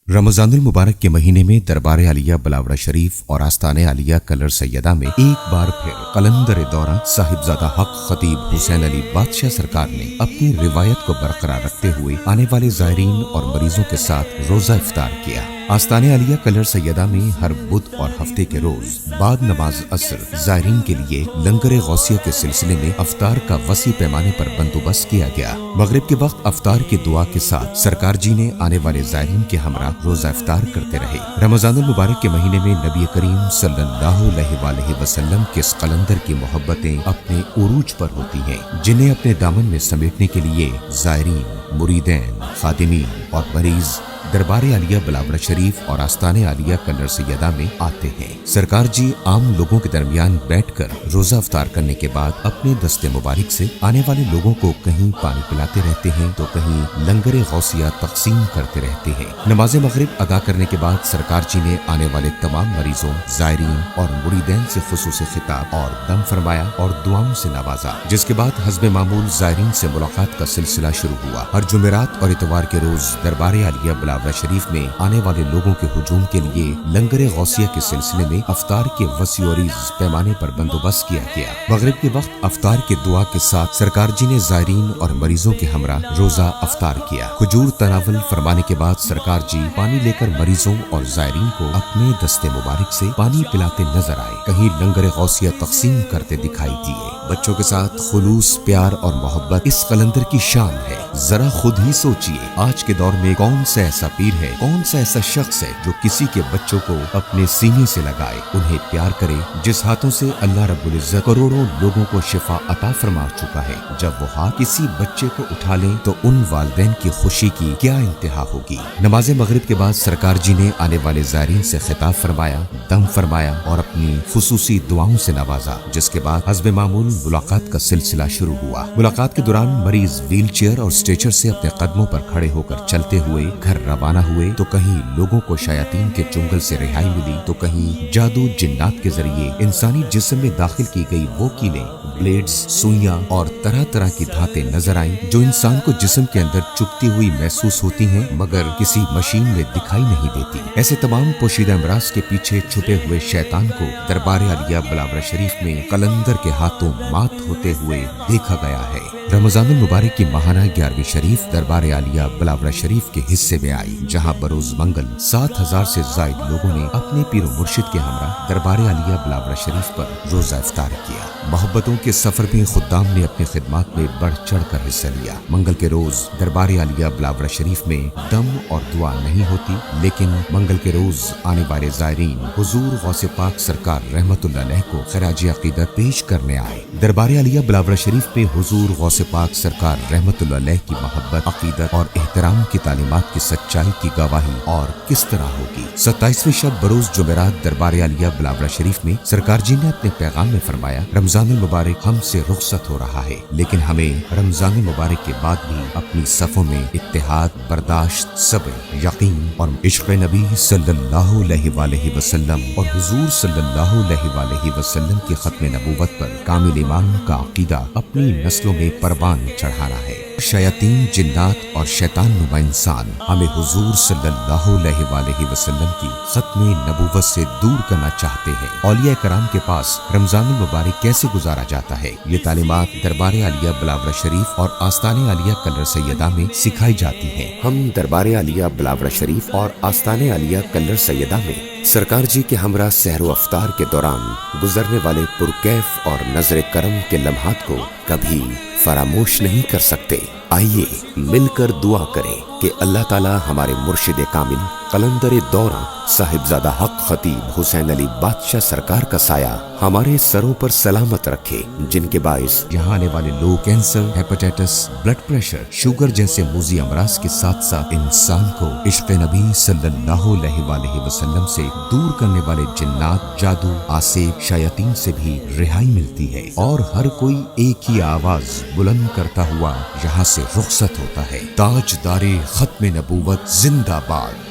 रमजानुल मुबारक के महीने में दरबार आलिया बलावड़ा शरीफ और आस्ताने आलिया कलर सैयदा में एक बार फिर कलंदर दौरान साहिबजादा हक खतीब हुसैन अली बादशाह सरकार ने अपनी रिवायत को बरकरार रखते हुए आने वाले ज़ायरीन और मरीजों के साथ रोजा इफ्तार किया। आस्ताने आलिया कलर सैयदा में हर बुध और हफ्ते के रोज बाद नमाज असर ज़ायरीन के लिए लंगर गौसिया के सिलसिले में अफ्तार का वसी पैमाने पर बंदोबस्त किया गया। मगरिब के वक्त अफ्तार की दुआ के साथ सरकार जी ने आने वाले ज़ायरीन के हमरा रोजा इफ्तार करते रहे। रमजानुल मुबारक के महीने में नबी करीम सल्लल्लाहु अलैहि वसल्लम के इस कलंदर की मोहब्बतें अपने उरूज पर होती हैं, जिन्हें अपने दामन में समेटने के लिए ज़ायरीन, मुरीदैन, खादिमीन और मरीज दरबार आलिया बलावड़ा शरीफ और आस्ताने आलिया कलर सैयदा में आते हैं। सरकार जी आम लोगों के दरमियान बैठकर रोजा इफ्तार करने के बाद अपने दस्ते मुबारक से आने वाले लोगों को कहीं पानी पिलाते रहते हैं तो कहीं लंगर गौसिया तकसीम करते रहते हैं। नमाज मगरिब अदा करने के बाद सरकार जी ने आने वाले तमाम मरीजों, ज़ायरीन और मुरीदैन से खुसूसी खिताब और दम फरमाया और दुआओं से नवाजा, जिसके बाद हस्बे मामूल ज़ायरीन से मुलाकात का सिलसिला शुरू हुआ। हर जुमेरात और इतवार के रोज दरबार आलिया बलावड़ा शरीफ में आने वाले लोगों के हुजूम के लिए लंगर गौसिया के सिलसिले में अफ्तार के वसीअरीज पैमाने पर बंदोबस्त किया गया। मगरिब के वक्त अफ्तार के दुआ के साथ सरकार जी ने ज़ायरीन और मरीजों के हमरा रोजा अफ्तार किया। खजूर तनावल फरमाने के बाद सरकार जी पानी लेकर मरीजों और ज़ायरीन को अपने दस्ते मुबारक से पानी पिलाते नजर आए, कहीं लंगर गौसिया तकसीम करते दिखाई दिए। बच्चों के साथ खुलूस, प्यार और मोहब्बत इस कलंदर की शान है। जरा खुद ही सोचिए, आज के दौर में कौन सा ऐसा पीर है, कौन सा ऐसा शख्स है जो किसी के बच्चों को अपने सीने से लगाए, उन्हें प्यार करे, जिस हाथों से अल्लाह रब्बुल इज्जत करोड़ों लोगों को शिफा अता फरमा चुका है। जब वो हाथ किसी बच्चे को उठा ले तो उन वालिदैन की खुशी की क्या इंतहा होगी। नमाज मगरिब के बाद सरकार जी ने आने वाले ज़ायरीन से खिताब फरमाया, दम फरमाया और अपनी खुसूसी दुआओं से नवाजा, जिसके बाद हस्बे मामूल मुलाकात का सिलसिला शुरू हुआ। मुलाकात के दौरान मरीज व्हील चेयर और स्ट्रेचर से अपने कदमों पर खड़े होकर चलते हुए घर रवाना हुए तो कहीं लोगों को शयातीन के चुंगल से रिहाई मिली तो कहीं जादू जिन्नात के जरिए इंसानी जिस्म में दाखिल की गई वो कीलें, ब्लेड्स, सुइयां और तरह तरह की धातें नजर आईं जो इंसान को जिस्म के अंदर चुभती हुई महसूस होती हैं मगर किसी मशीन में दिखाई नहीं देती। ऐसे तमाम पोशीदा अमराज के पीछे छुपे हुए शैतान को दरबार आलिया बलावड़ा शरीफ में कलंदर के हाथों मात होते हुए देखा गया है। रमजानुल मुबारक की माहाना 11वीं शरीफ दरबार आलिया बलावड़ा शरीफ के हिस्से में आई, जहां बरोज मंगल 7000 से जायद लोगों ने अपने पीर मुर्शिद के हमरा दरबार आलिया बलावड़ा शरीफ पर रोजा इफ्तार किया। मोहब्बतों के सफर में खुद्दाम ने अपनी खिदमत में बढ़ चढ़ कर हिस्सा लिया। मंगल के रोज दरबार आलिया बलावड़ा शरीफ में दम और दुआ नहीं होती, लेकिन मंगल के रोज आने वाले ज़ायरीन हुजूर गौसे पाक सरकार रहमतुल्लाह अलैह को खराज अकीदत पेश करने आए। दरबार आलिया बलावड़ा शरीफ पे हुजूर गौसे पाक सरकार रहमतुल्लाह अलैह की मोहब्बत, अकीदत और एहतराम की तालीमात की सच्चाई की गवाही और किस तरह होगी। 27वें शब बरोज जुमेरात दरबार आलिया बलावड़ा शरीफ में सरकार जी ने अपने पैगाम में फरमाया, रमजानुल मुबारक हमसे रुखसत हो रहा है, लेकिन हमें रमजानुल मुबारक के बाद भी अपनी सफों में इत्तेहाद, बर्दाश्त, सब्र, यकीन और इश्क़ नबी सल्लल्लाहु अलैहि वसल्लम और हुजूर सल्लल्लाहु अलैहि वसल्लम की खत्म नबूवत पर कामिल ईमान का अकीदा अपनी नस्लों में परवान चढ़ाना है। शयातीन, जिन्नात और शैतान नुमा इंसान हमें हुजूर सल्लल्लाहु अलैहि वसल्लम की खत्म नबूवत से दूर करना चाहते हैं। औलिया कराम के पास रमजानुल मुबारक कैसे गुजारा जाता है, ये तालीमात दरबार आलिया बलावड़ा शरीफ और आस्ताने आलिया कलर सैयदा में सिखाई जाती हैं। हम दरबार आलिया बलावड़ा शरीफ और आस्ताने आलिया कलर सैयदा में सरकार जी के हमरा सहरो अफ्तार के दौरान गुजरने वाले पुरकैफ और नजर करम के लम्हात को कभी फरामोश नहीं कर सकते। आइए मिलकर दुआ करें कि अल्लाह ताला हमारे मुर्शिद कामिल कलंदर दौरान साहिबजादा हक खतीब हुसैन अली बादशाह सरकार का साया हमारे सरों पर सलामत रखे, जिनके बाइस यहाँ आने वाले लोग cancer, hepatitis, blood pressure, sugar जैसे मूजी अमराज के साथ साथ इंसान को इश्क़ नबी सल्लल्लाहु अलैहि वसल्लम से दूर करने वाले जिन्नात, जादू, आसेब, शयातीन से भी रिहाई मिलती है और हर कोई एक ही आवाज बुलंद करता हुआ यहाँ से रुखसत होता है। ताजदारे खत्म नबूवत जिंदाबाद।